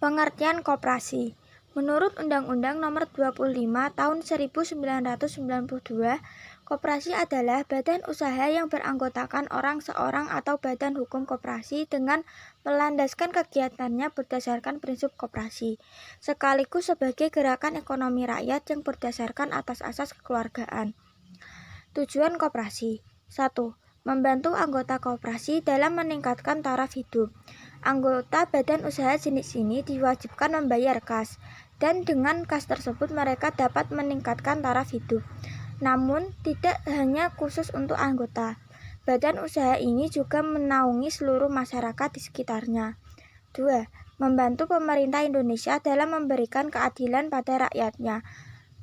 Pengertian koperasi. Menurut Undang-Undang Nomor 25 Tahun 1992, koperasi adalah badan usaha yang beranggotakan orang seorang atau badan hukum koperasi dengan melandaskan kegiatannya berdasarkan prinsip koperasi, sekaligus sebagai gerakan ekonomi rakyat yang berdasarkan atas asas kekeluargaan. Tujuan koperasi. 1. Membantu anggota koperasi dalam meningkatkan taraf hidup. Anggota badan usaha jenis ini diwajibkan membayar kas, dan dengan kas tersebut mereka dapat meningkatkan taraf hidup. Namun, tidak hanya khusus untuk anggota. Badan usaha ini juga menaungi seluruh masyarakat di sekitarnya. 2. Membantu pemerintah Indonesia dalam memberikan keadilan pada rakyatnya.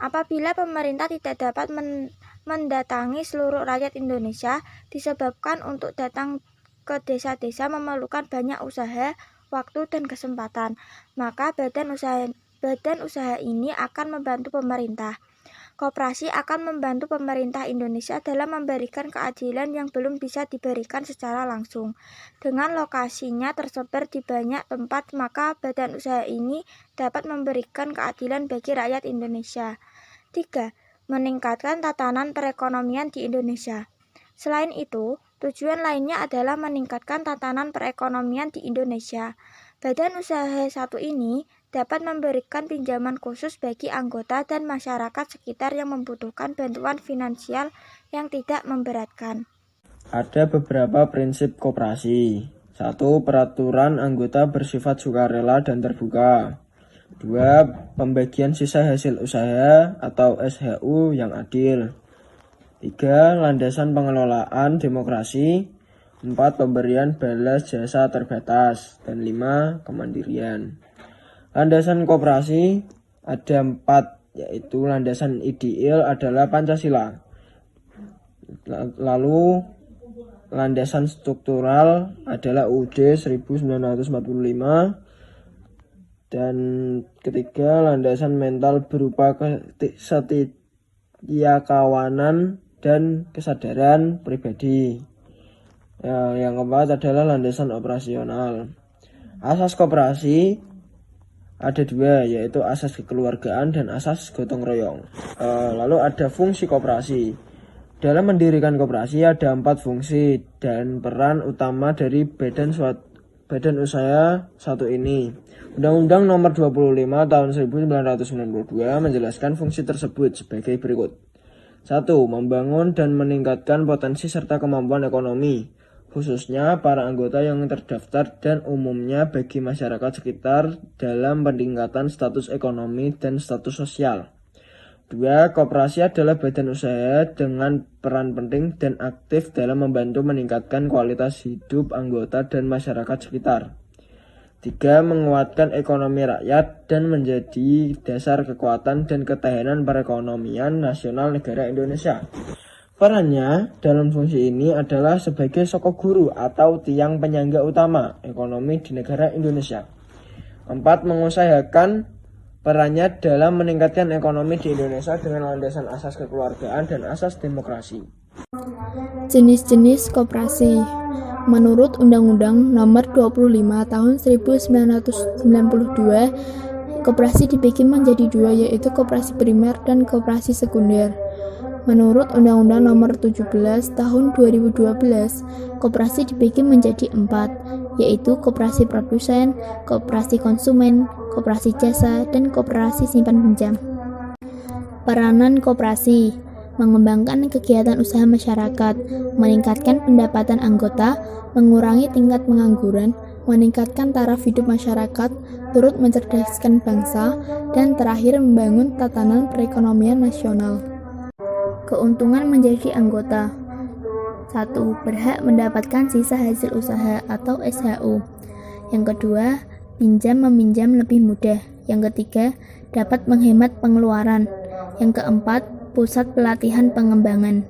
Apabila pemerintah tidak dapat mendatangi seluruh rakyat Indonesia, disebabkan untuk datang ke desa-desa memerlukan banyak usaha, waktu, dan kesempatan, maka badan usaha ini akan membantu pemerintah. Koperasi akan membantu pemerintah Indonesia dalam memberikan keadilan yang belum bisa diberikan secara langsung. Dengan lokasinya tersebar di banyak tempat, maka badan usaha ini dapat memberikan keadilan bagi rakyat Indonesia. 3. Meningkatkan tatanan perekonomian di Indonesia. Selain itu, tujuan lainnya adalah meningkatkan tatanan perekonomian di Indonesia. Badan usaha satu ini dapat memberikan pinjaman khusus bagi anggota dan masyarakat sekitar yang membutuhkan bantuan finansial yang tidak memberatkan. Ada beberapa prinsip koperasi. 1. Peraturan anggota bersifat sukarela dan terbuka. 2. Pembagian sisa hasil usaha atau SHU yang adil. 3. Landasan pengelolaan demokrasi. 4. Pemberian balas jasa terbatas. Dan 5. Kemandirian. Landasan koperasi ada 4, yaitu landasan ideal adalah Pancasila. Lalu landasan struktural adalah UUD 1945. Dan ketiga, landasan mental berupa ketidakkawanan dan kesadaran pribadi. Yang keempat adalah landasan operasional. Asas koperasi ada 2, yaitu asas kekeluargaan dan asas gotong royong. Lalu ada fungsi koperasi. Dalam mendirikan koperasi ada 4 fungsi dan peran utama dari badan usaha satu ini. Undang-Undang Nomor 25 Tahun 1992 menjelaskan fungsi tersebut sebagai berikut. 1. Membangun dan meningkatkan potensi serta kemampuan ekonomi, khususnya para anggota yang terdaftar dan umumnya bagi masyarakat sekitar dalam peningkatan status ekonomi dan status sosial. 2. Koperasi adalah badan usaha dengan peran penting dan aktif dalam membantu meningkatkan kualitas hidup anggota dan masyarakat sekitar. 3. Menguatkan ekonomi rakyat dan menjadi dasar kekuatan dan ketahanan perekonomian nasional negara Indonesia. Perannya dalam fungsi ini adalah sebagai sokok guru atau tiang penyangga utama ekonomi di negara Indonesia. 4. Mengusahakan perannya dalam meningkatkan ekonomi di Indonesia dengan landasan asas kekeluargaan dan asas demokrasi. Jenis-jenis koperasi. Menurut Undang-Undang Nomor 25 Tahun 1992, koperasi dibagi menjadi 2, yaitu koperasi primer dan koperasi sekunder. Menurut Undang-Undang Nomor 17 Tahun 2012, koperasi dibagi menjadi 4, yaitu koperasi produsen, koperasi konsumen, koperasi jasa, dan koperasi simpan pinjam. Peranan koperasi: mengembangkan kegiatan usaha masyarakat, meningkatkan pendapatan anggota, mengurangi tingkat pengangguran, meningkatkan taraf hidup masyarakat, turut mencerdaskan bangsa, dan terakhir membangun tatanan perekonomian nasional. Keuntungan menjadi anggota. 1. Berhak mendapatkan sisa hasil usaha atau SHU. Yang kedua, pinjam-meminjam lebih mudah. Yang ketiga, dapat menghemat pengeluaran. Yang keempat, pusat pelatihan pengembangan.